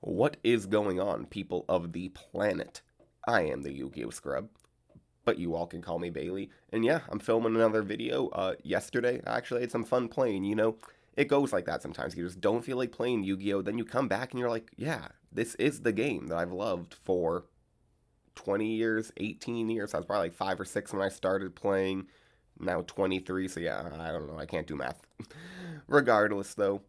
What is going on, people of the planet? I am the Yu-Gi-Oh! Scrub, but you all can call me Bailey. And yeah, I'm filming another video. Yesterday, I actually had some fun playing, It goes like that sometimes. You just don't feel like playing Yu-Gi-Oh! Then you come back and you're like, yeah, this is the game that I've loved for 20 years, 18 years. I was probably like 5 or 6 when I started playing. Now 23, so yeah, I don't know. I can't do math. Regardless, though,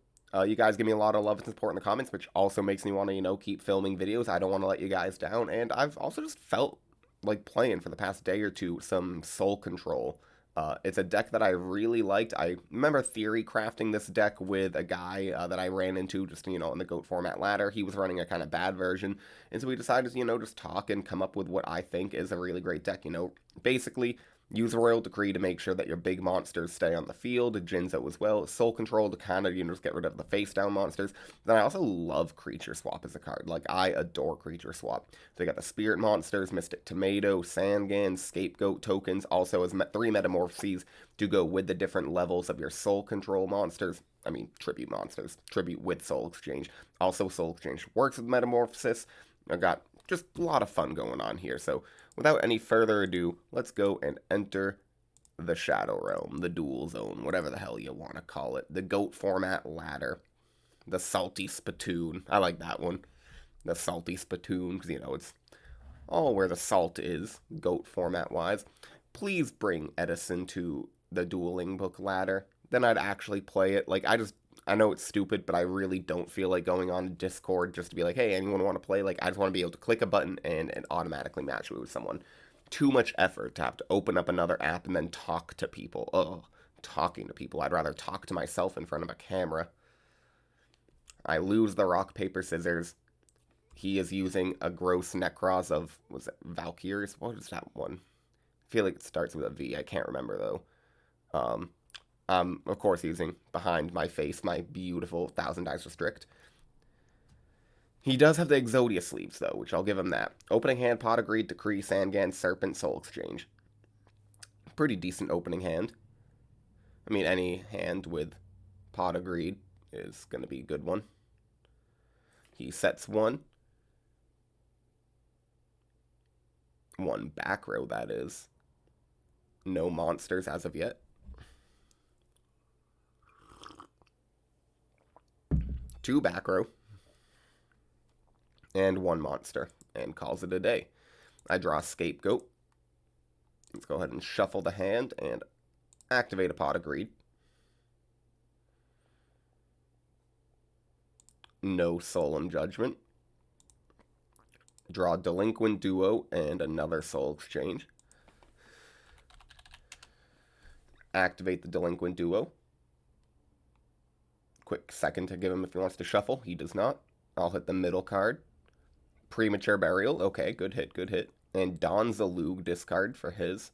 you guys give me a lot of love and support in the comments, which also makes me want to, keep filming videos. I don't want to let you guys down. And I've also just felt like playing for the past day or two some Soul Control. It's a deck that I really liked. I remember theory crafting this deck with a guy that I ran into just, in the GOAT format ladder. He was running a kind of bad version. And so we decided to, just talk and come up with what I think is a really great deck. Basically, use Royal Decree to make sure that your big monsters stay on the field, Jinzo as well, Soul Control to kind of, just get rid of the face down monsters. Then I also love Creature Swap as a card. Like, I adore Creature Swap. So you got the Spirit Monsters, Mystic Tomato, Sangan, Scapegoat tokens, also as 3 Metamorphoses to go with the different levels of your Soul Control monsters. I mean, Tribute monsters. Tribute with Soul Exchange. Also, Soul Exchange works with Metamorphosis. I got just a lot of fun going on here. So without any further ado, let's go and enter the Shadow Realm, the Duel Zone, whatever the hell you want to call it. The GOAT format ladder. The Salty Spittoon. I like that one. The Salty Spittoon, because, it's all where the salt is, GOAT format wise. Please bring Edison to the dueling book ladder. Then I'd actually play it. Like, I know it's stupid, but I really don't feel like going on Discord just to be like, hey, anyone want to play? Like, I just want to be able to click a button and automatically match me with someone. Too much effort to have to open up another app and then talk to people. Ugh, talking to people. I'd rather talk to myself in front of a camera. I lose the rock, paper, scissors. He is using a gross Necros of, was it Valkyries? What is that one? I feel like it starts with a V. I can't remember, though. Um, of course, using behind my face my beautiful Thousand Dice Restrict. He does have the Exodia sleeves, though, which I'll give him that. Opening hand, Pot of Greed, Decree, Sangan, Serpent, Soul Exchange. Pretty decent opening hand. I mean, any hand with Pot of Greed is going to be a good one. He sets one. One back row, that is. No monsters as of yet. 2 back row. And 1 monster. And calls it a day. I draw a Scapegoat. Let's go ahead and shuffle the hand and activate a Pot of Greed. No Solemn Judgment. Draw Delinquent Duo and another Soul Exchange. Activate the Delinquent Duo. Quick second to give him if he wants to shuffle. He does not. I'll hit the middle card. Premature Burial. Okay, good hit, good hit. And Don Zalug discard for his.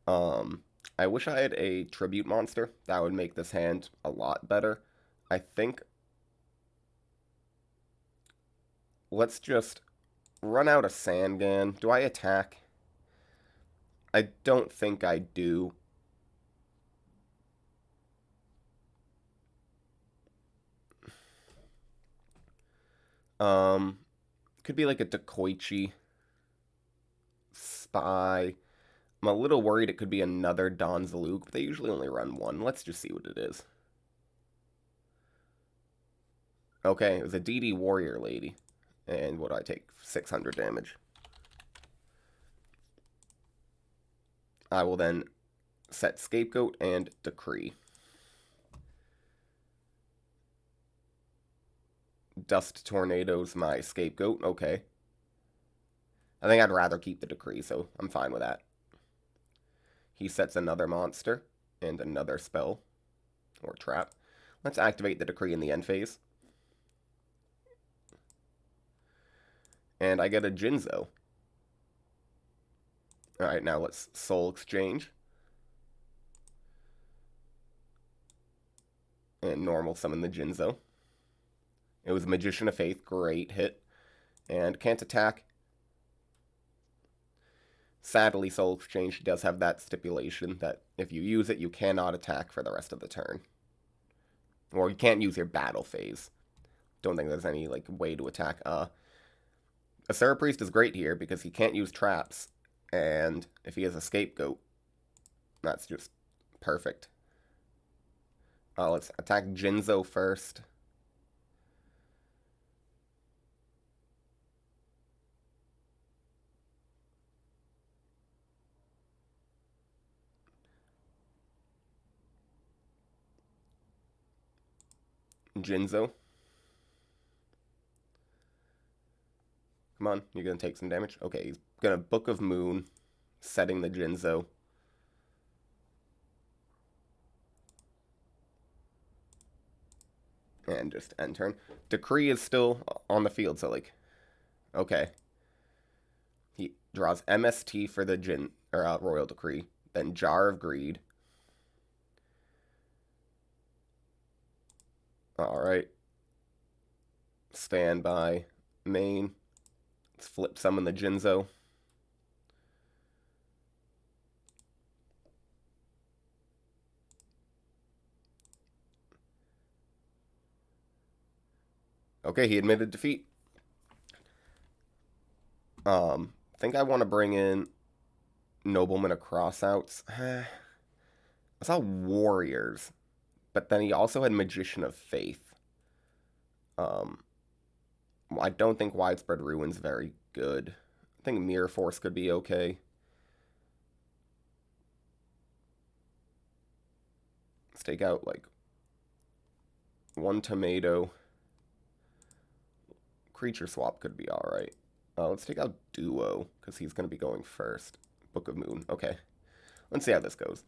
I wish I had a Tribute monster. That would make this hand a lot better. I think. Let's just run out of Sangan. Do I attack? I don't think I do. Could be like a Dekoichi Spy. I'm a little worried it could be another Don Zaluk, but they usually only run one. Let's just see what it is. Okay, it was a DD Warrior Lady. And what do I take? 600 damage. I will then set Scapegoat and Decree. Dust Tornado's my Scapegoat. Okay. I think I'd rather keep the Decree, so I'm fine with that. He sets another monster and another spell or trap. Let's activate the Decree in the end phase. And I get a Jinzo. Alright, now let's Soul Exchange. And normal summon the Jinzo. It was Magician of Faith, great hit. And can't attack. Sadly, Soul Exchange does have that stipulation that if you use it, you cannot attack for the rest of the turn. Or you can't use your battle phase. Don't think there's any like way to attack. A Serra Priest is great here because he can't use traps, and if he has a scapegoat, that's just perfect. Let's attack Jinzo first. Jinzo. Come on, you're going to take some damage? Okay, he's going to Book of Moon, setting the Jinzo. And just end turn. Decree is still on the field, so like, okay. He draws MST for the Royal Decree, then Jar of Greed. Alright. Standby. Main. Let's flip summon the Jinzo. Okay, he admitted defeat. I think I want to bring in Nobleman of Crossouts. I saw Warriors, but then he also had Magician of Faith. I don't think Widespread Ruin's very good. I think Mirror Force could be okay. Let's take out like one tomato. Creature swap could be alright. Let's take out Duo, because he's going to be going first. Book of Moon. Okay. Let's see how this goes.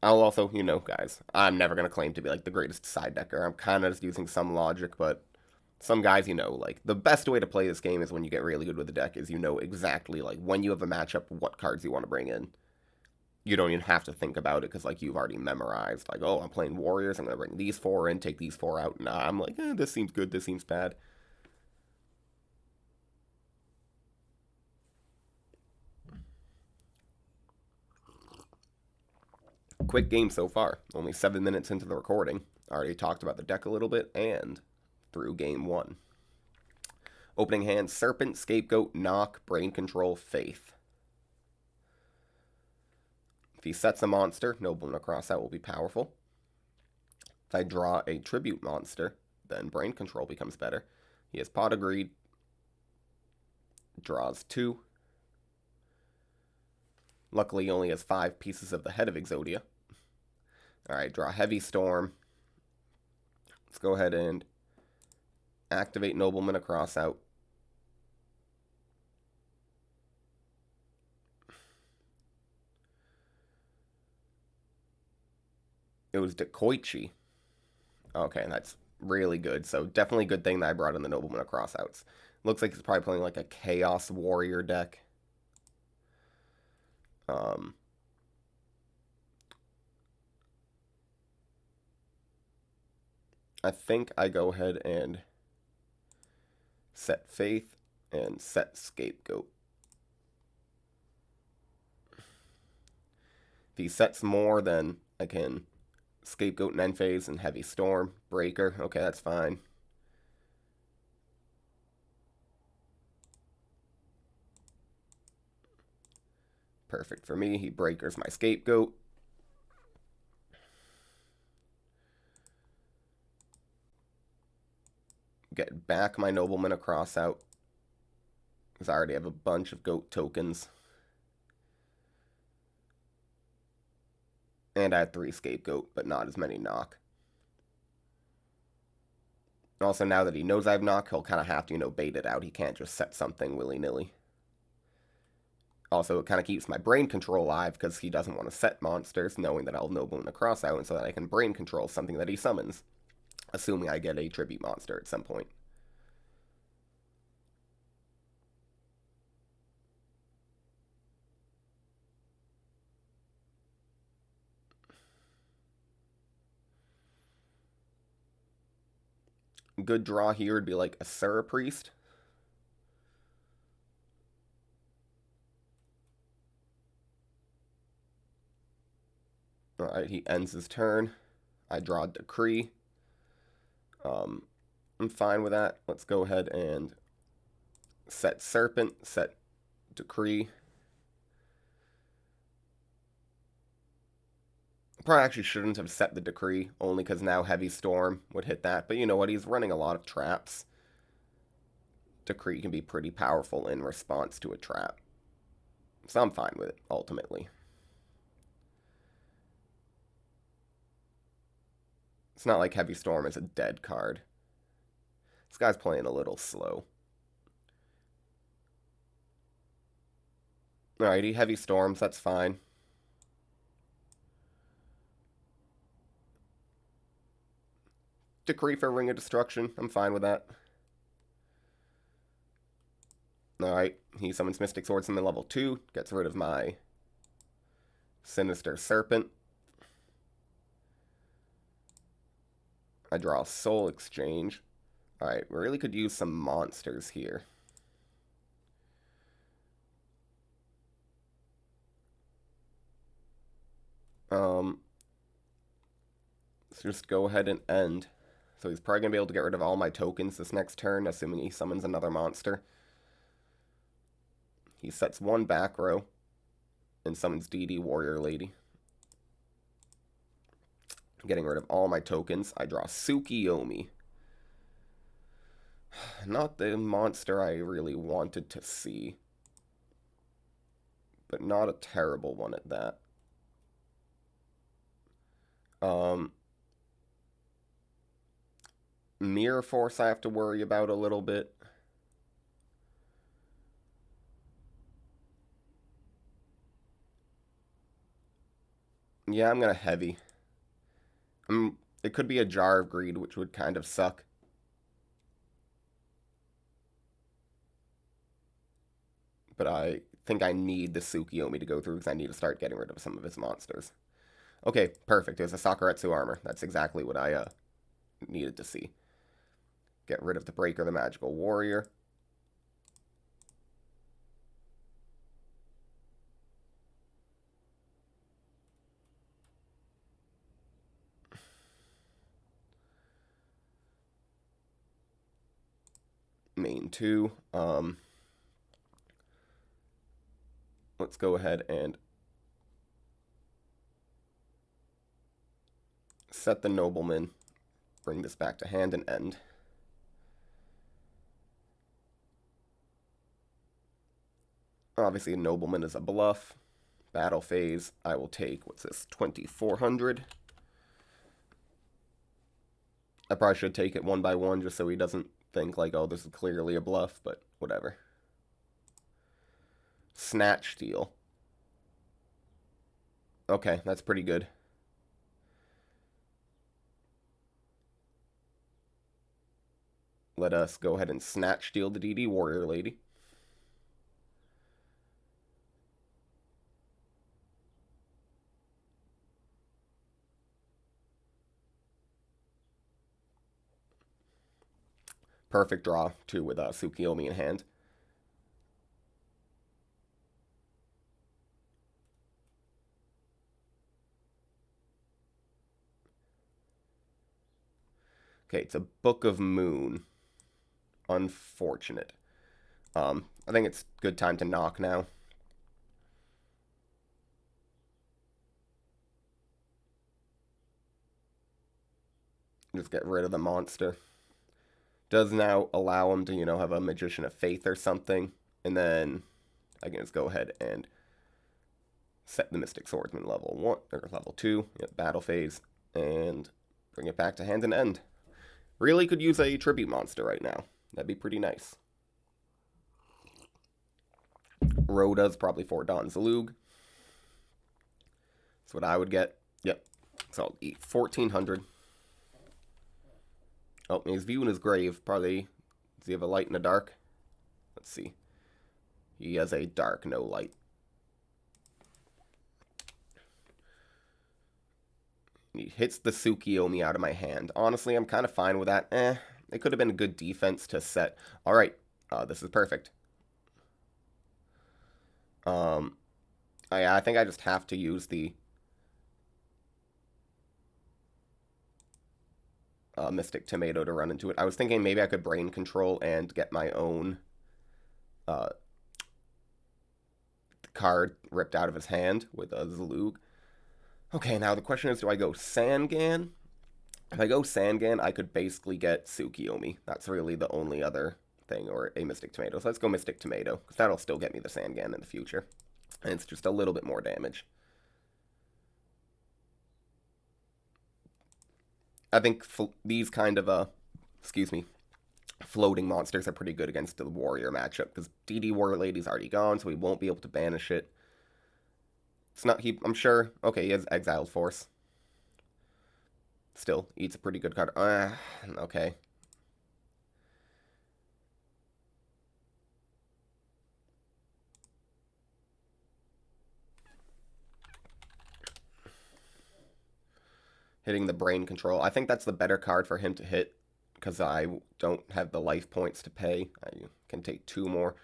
I'll also, you know, guys, I'm never going to claim to be like the greatest side decker. I'm kind of just using some logic, but some guys, you know, like the best way to play this game is when you get really good with the deck is you know exactly like when you have a matchup, what cards you want to bring in. You don't even have to think about it because like you've already memorized like, oh, I'm playing Warriors, I'm going to bring these four in, take these four out. Nah, I'm like, this seems good, this seems bad. Quick game so far. Only 7 minutes into the recording. I already talked about the deck a little bit and through game one. Opening hand, Serpent, Scapegoat, Knock, Brain Control, Faith. If he sets a monster, Nobleman of Crossout will be powerful. If I draw a Tribute monster, then Brain Control becomes better. He has Pot of Greed, draws 2. Luckily, he only has 5 pieces of the head of Exodia. Alright, draw Heavy Storm. Let's go ahead and activate Nobleman of Crossout. It was Dekoichi. Okay, that's really good. So definitely a good thing that I brought in the Nobleman of Crossouts. Looks like he's probably playing like a Chaos Warrior deck. I think I go ahead and set Faith and set Scapegoat. If he sets more, then I can Scapegoat and End Phase and Heavy Storm. Breaker. Okay, that's fine. Perfect for me. He breakers my Scapegoat. Get back my Nobleman of Crossout, because I already have a bunch of goat tokens. And I have 3 Scapegoat, but not as many Knock. Also, now that he knows I have Knock, he'll kind of have to, you know, bait it out. He can't just set something willy-nilly. Also, it kind of keeps my brain control alive because he doesn't want to set monsters, knowing that I'll Nobleman of Crossout, and so that I can brain control something that he summons, assuming I get a tribute monster at some point. Good draw here would be like a Serra Priest. Alright, he ends his turn. I draw a Decree. I'm fine with that. Let's go ahead and set Serpent, set Decree. Probably actually shouldn't have set the Decree, only because now Heavy Storm would hit that. But you know what? He's running a lot of traps. Decree can be pretty powerful in response to a trap. So I'm fine with it, ultimately. It's not like Heavy Storm is a dead card. This guy's playing a little slow. Alrighty, Heavy Storms, that's fine. Decree for Ring of Destruction, I'm fine with that. Alright, he summons Mystic Swordsman level 2, gets rid of my Sinister Serpent. I draw Soul Exchange. Alright, we really could use some monsters here. Let's just go ahead and end. So he's probably going to be able to get rid of all my tokens this next turn, assuming he summons another monster. He sets one back row and summons DD Warrior Lady. Getting rid of all my tokens. I draw Tsukiyomi. Not the monster I really wanted to see, but not a terrible one at that. Mirror Force I have to worry about a little bit. Yeah, I'm going to heavy. It could be a Jar of Greed, which would kind of suck. But I think I need the Tsukiyomi to go through because I need to start getting rid of some of his monsters. Okay, perfect. There's a Sakuretsu armor. That's exactly what I needed to see. Get rid of the Breaker, the Magical Warrior. Main 2. Let's go ahead and set the Nobleman. Bring this back to hand and end. Obviously, a Nobleman is a bluff. Battle phase, I will take, what's this, 2,400. I probably should take it one by one just so he doesn't think like, oh, this is clearly a bluff, but whatever. Snatch Steal. Okay, that's pretty good. Let us go ahead and Snatch Steal the DD Warrior Lady. Perfect draw, too, with Tsukiyomi in hand. Okay, it's a Book of Moon. Unfortunate. I think it's good time to knock now. Just get rid of the monster. Does now allow him to, you know, have a Magician of Faith or something. And then I can just go ahead and set the Mystic Swordsman level 1 or level 2, battle phase, and bring it back to hand and end. Really could use a tribute monster right now. That'd be pretty nice. Rhoda's probably for Don Zalug. That's what I would get. Yep. So I'll eat 1,400. Oh, he's viewing his grave. Probably. Does he have a light and a dark? Let's see. He has a dark, no light. He hits the Tsukiyomi out of my hand. Honestly, I'm kind of fine with that. It could have been a good defense to set. All right, this is perfect. I think I just have to use the Mystic Tomato to run into it. I was thinking maybe I could Brain Control and get my own uh, card ripped out of his hand with a Zalug. Okay, now the question is, do I go Sangan? If I go Sangan, I could basically get Tsukiyomi. That's really the only other thing, or a Mystic Tomato. So let's go Mystic Tomato, because that'll still get me the Sangan in the future. And it's just a little bit more damage. I think these kind of, floating monsters are pretty good against the Warrior matchup, because DD Warrior Lady's already gone, so we won't be able to banish it. It's not, I'm sure, okay, he has Exiled Force. Still, eats a pretty good card. Okay. Hitting the Brain Control. I think that's the better card for him to hit, because I don't have the life points to pay. I can take 2 more.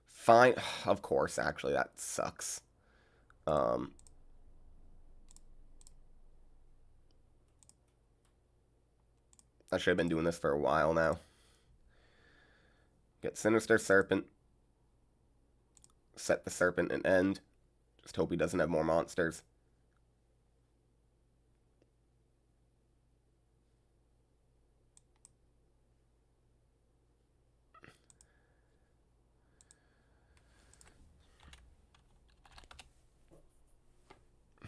Fine. Of course, actually, that sucks. I should have been doing this for a while now. Get Sinister Serpent. Set the Serpent and end. Just hope he doesn't have more monsters.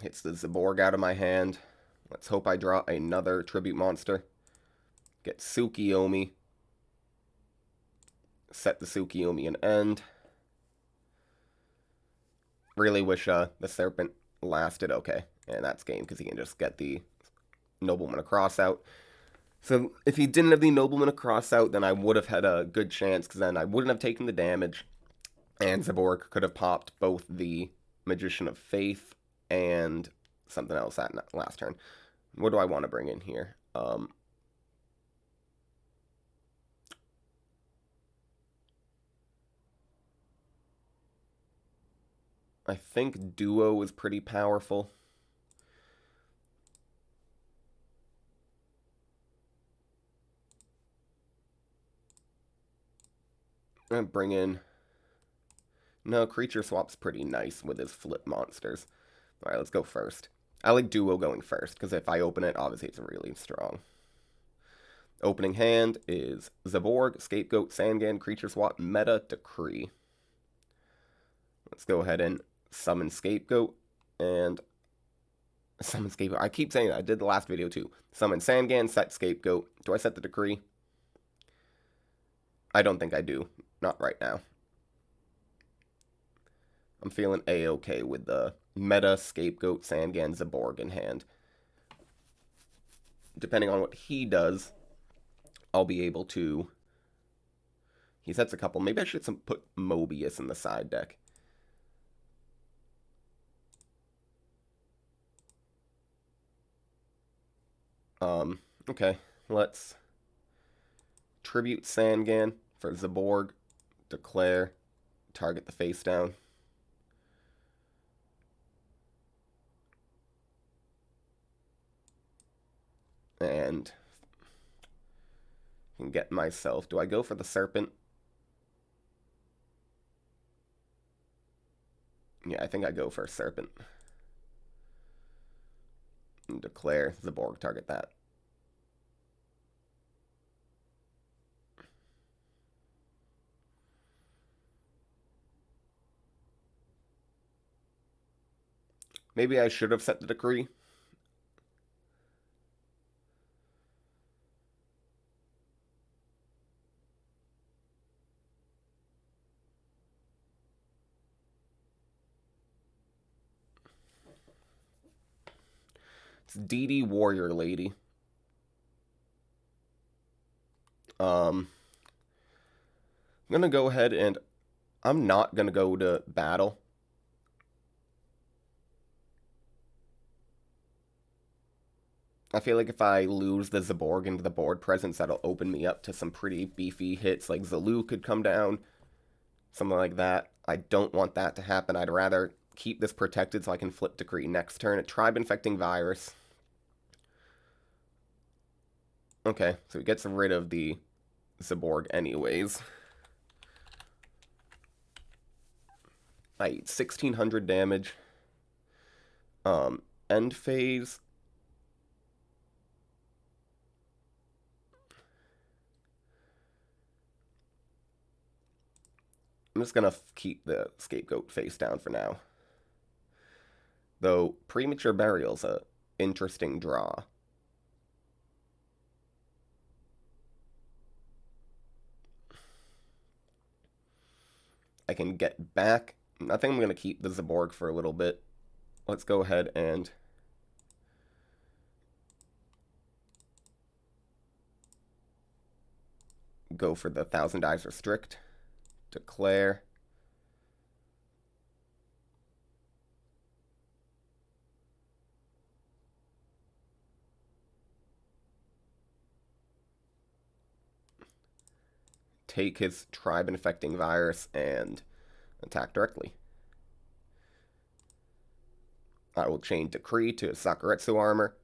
Hits the Zaborg out of my hand. Let's hope I draw another tribute monster. Get Tsukiyomi. Set the Tsukiyomi and end. Really wish the Serpent lasted. Okay, and that's game, because he can just get the Nobleman across out. So if he didn't have the Nobleman across out, then I would have had a good chance, because then I wouldn't have taken the damage, and Zaborg could have popped both the Magician of Faith and something else that last turn. What do I want to bring in here? I think Duo is pretty powerful. I'm going to bring in... No, Creature Swap's pretty nice with his flip monsters. Alright, let's go first. I like Duo going first, because if I open it, obviously it's really strong. Opening hand is Zaborg, Scapegoat, Sangan, Creature Swap, Meta, Decree. Let's go ahead and summon Scapegoat, and summon Scapegoat. I keep saying that. I did the last video too. Summon Sangan, set Scapegoat. Do I set the Decree? I don't think I do. Not right now. I'm feeling A-okay with the Meta, Scapegoat, Sangan, Zaborg in hand. Depending on what he does, I'll be able to... He sets a couple. Maybe I should put Mobius in the side deck. Okay, let's tribute Sangan for Zaborg, declare, target the face down. And can get myself. Do I go for the Serpent? Yeah, I think I go for a Serpent. And declare Zaborg, target that. Maybe I should have set the Decree. It's DD Warrior Lady. I'm gonna go ahead and I'm not gonna go to battle. I feel like if I lose the Zaborg into the board presence, that'll open me up to some pretty beefy hits, like Zalu could come down, something like that. I don't want that to happen. I'd rather keep this protected so I can flip Decree next turn. A Tribe Infecting Virus. Okay, so he gets rid of the Zaborg anyways. I eat 1600 damage. End phase. I'm just gonna keep the scapegoat face down for now. Though premature burial's a interesting draw. I can get back. I think I'm gonna keep the Zaborg for a little bit. Let's go ahead and go for the 1,000 Eyes Restrict. Declare. Take his tribe infecting virus and attack directly. I will chain Decree to Sakuretsu armor.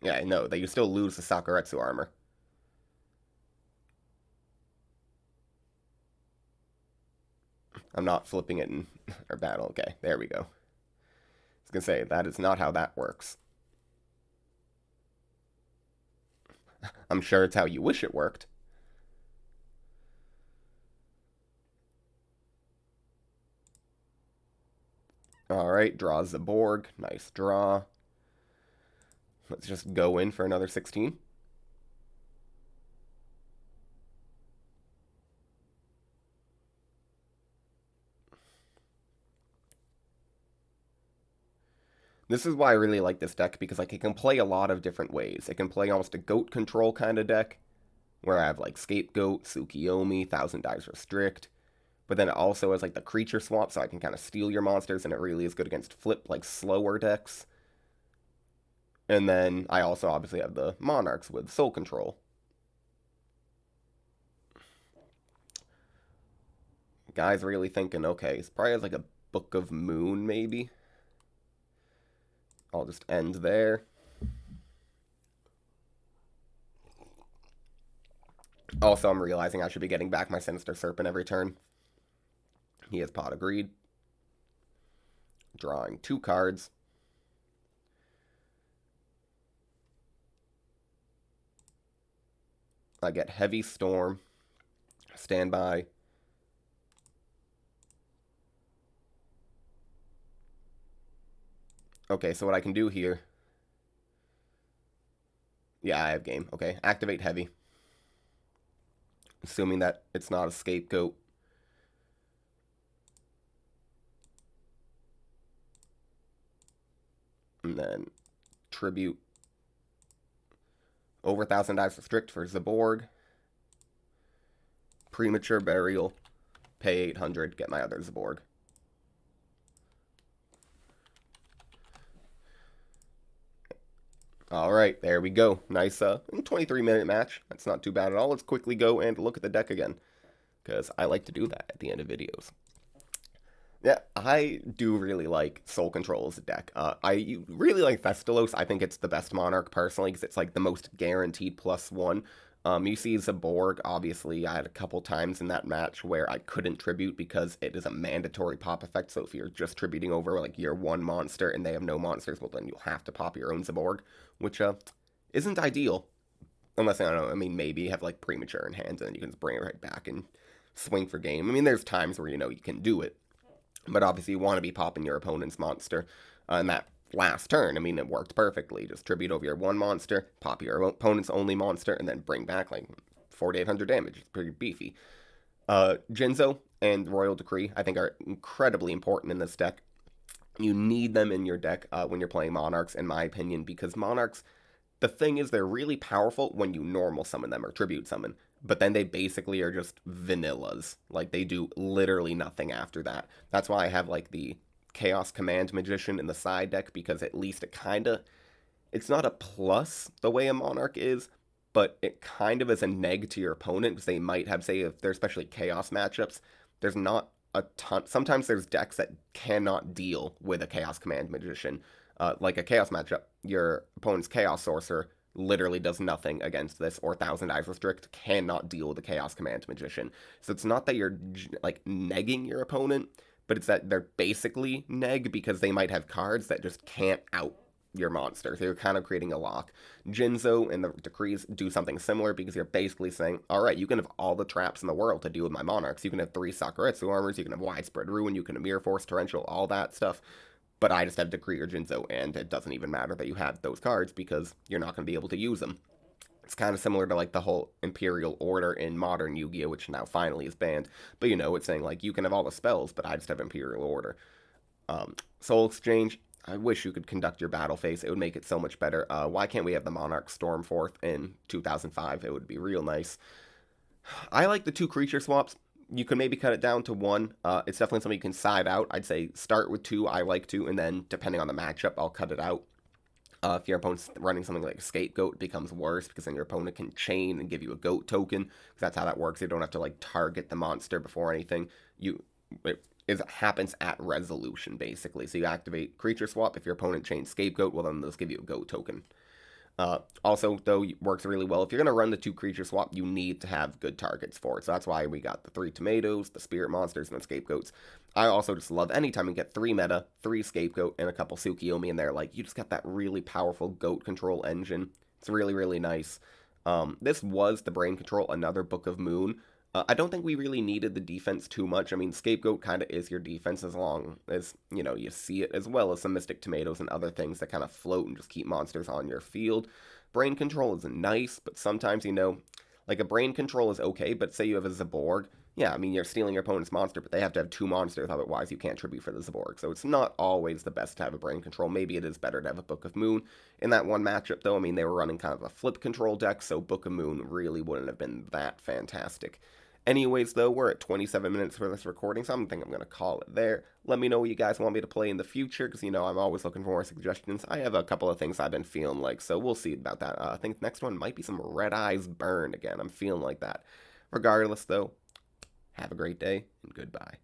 Yeah, I know that you still lose the Sakuretsu armor. I'm not flipping it in our battle. Okay, there we go. I was gonna say, that is not how that works. I'm sure it's how you wish it worked. Alright, draws the Borg. Nice draw. Let's just go in for another 16. This is why I really like this deck, because like it can play a lot of different ways. It can play almost a goat control kind of deck, where I have like Scapegoat, Tsukiyomi, 1,000 Eyes Restrict. But then it also has like the creature swap, so I can kind of steal your monsters, and it really is good against flip, like slower decks. And then I also obviously have the Monarchs with Soul Control. Guy's really thinking, okay, it's probably has like a Book of Moon, maybe. I'll just end there. Also, I'm realizing I should be getting back my Sinister Serpent every turn. He has Pot of Greed. Drawing 2 cards. I get Heavy Storm. Standby. Okay, so what I can do here... Yeah, I have game. Okay, activate Heavy. Assuming that it's not a Scapegoat. And then Tribute. Over 1,000 Eyes Restrict for Zaborg. Premature Burial. Pay 800, get my other Zaborg. Alright, there we go. Nice 23-minute match. That's not too bad at all. Let's quickly go and look at the deck again, because I like to do that at the end of videos. Yeah, I do really like Soul Control as a deck. I really like Thestalos. I think it's the best Monarch, personally, because it's like the most guaranteed +1. You see Zaborg, obviously, I had a couple times in that match where I couldn't tribute because it is a mandatory pop effect, so if you're just tributing over, like, your one monster and they have no monsters, well, then you'll have to pop your own Zaborg, which, isn't ideal. Unless, I don't know, I mean, maybe you have, like, Premature in hand, and you can just bring it right back and swing for game. I mean, there's times where, you know, you can do it, but obviously you want to be popping your opponent's monster. And that last turn, I mean, it worked perfectly. Just tribute over your one monster, pop your opponent's only monster, and then bring back like 4,800 damage. It's pretty beefy. Jinzo and Royal Decree, I think, are incredibly important in this deck. You need them in your deck when you're playing Monarchs, in my opinion, because Monarchs, the thing is, they're really powerful when you normal summon them or tribute summon, but then they basically are just vanillas. Like, they do literally nothing after that. That's why I have, like, the Chaos Command Magician in the side deck because at least it's not a plus the way a Monarch is, but it kind of is a neg to your opponent because they might have, say, if they're especially Chaos matchups, there's not a ton. Sometimes there's decks that cannot deal with a Chaos Command Magician. Like a Chaos matchup, your opponent's Chaos Sorcerer literally does nothing against this, or Thousand Eyes Restrict cannot deal with a Chaos Command Magician. So it's not that you're like negging your opponent, but it's that they're basically neg because they might have cards that just can't out your monster. So you're kind of creating a lock. Jinzo and the Decrees do something similar because you're basically saying, all right, you can have all the traps in the world to deal with my Monarchs. You can have 3 Sakuretsu armors, you can have Widespread Ruin, you can have Mirror Force, Torrential, all that stuff. But I just have Decree or Jinzo, and it doesn't even matter that you have those cards because you're not going to be able to use them. It's kind of similar to like the whole Imperial Order in modern Yu-Gi-Oh, which now finally is banned. But you know, it's saying like you can have all the spells, but I just have Imperial Order. Soul Exchange, I wish you could conduct your battle phase. It would make it so much better. Why can't we have the Monarch Stormforth in 2005? It would be real nice. I like the 2 creature swaps. You can maybe cut it down to 1. It's definitely something you can side out. I'd say start with 2. I like 2, and then depending on the matchup, I'll cut it out. If your opponent's running something like a Scapegoat, it becomes worse because then your opponent can chain and give you a goat token. Because that's how that works. You don't have to like target the monster before anything. It happens at resolution, basically. So you activate Creature Swap. If your opponent chains Scapegoat, well, then they'll give you a goat token. Also, though, works really well. If you're going to run the 2 creature swap, you need to have good targets for it. So that's why we got the 3 tomatoes, the spirit monsters, and the scapegoats. I also just love anytime you get 3 meta, 3 scapegoat, and a couple Tsukiyomi in there. Like, you just got that really powerful goat control engine. It's really, really nice. This was the Brain Control, another Book of Moon. I don't think we really needed the defense too much. I mean, Scapegoat kind of is your defense as long as, you know, you see it, as well as some Mystic Tomatoes and other things that kind of float and just keep monsters on your field. Brain Control is nice, but sometimes, you know, like a Brain Control is okay, but say you have a Zaborg. Yeah, I mean, you're stealing your opponent's monster, but they have to have 2 monsters, otherwise you can't tribute for the Zaborg. So it's not always the best to have a Brain Control. Maybe it is better to have a Book of Moon. In that one matchup, though, I mean, they were running kind of a flip control deck, so Book of Moon really wouldn't have been that fantastic. Anyways, though, we're at 27 minutes for this recording, so I think I'm going to call it there. Let me know what you guys want me to play in the future, because, you know, I'm always looking for more suggestions. I have a couple of things I've been feeling like, so we'll see about that. I think the next one might be some Red Eyes Burn again. I'm feeling like that. Regardless, though, have a great day, and goodbye.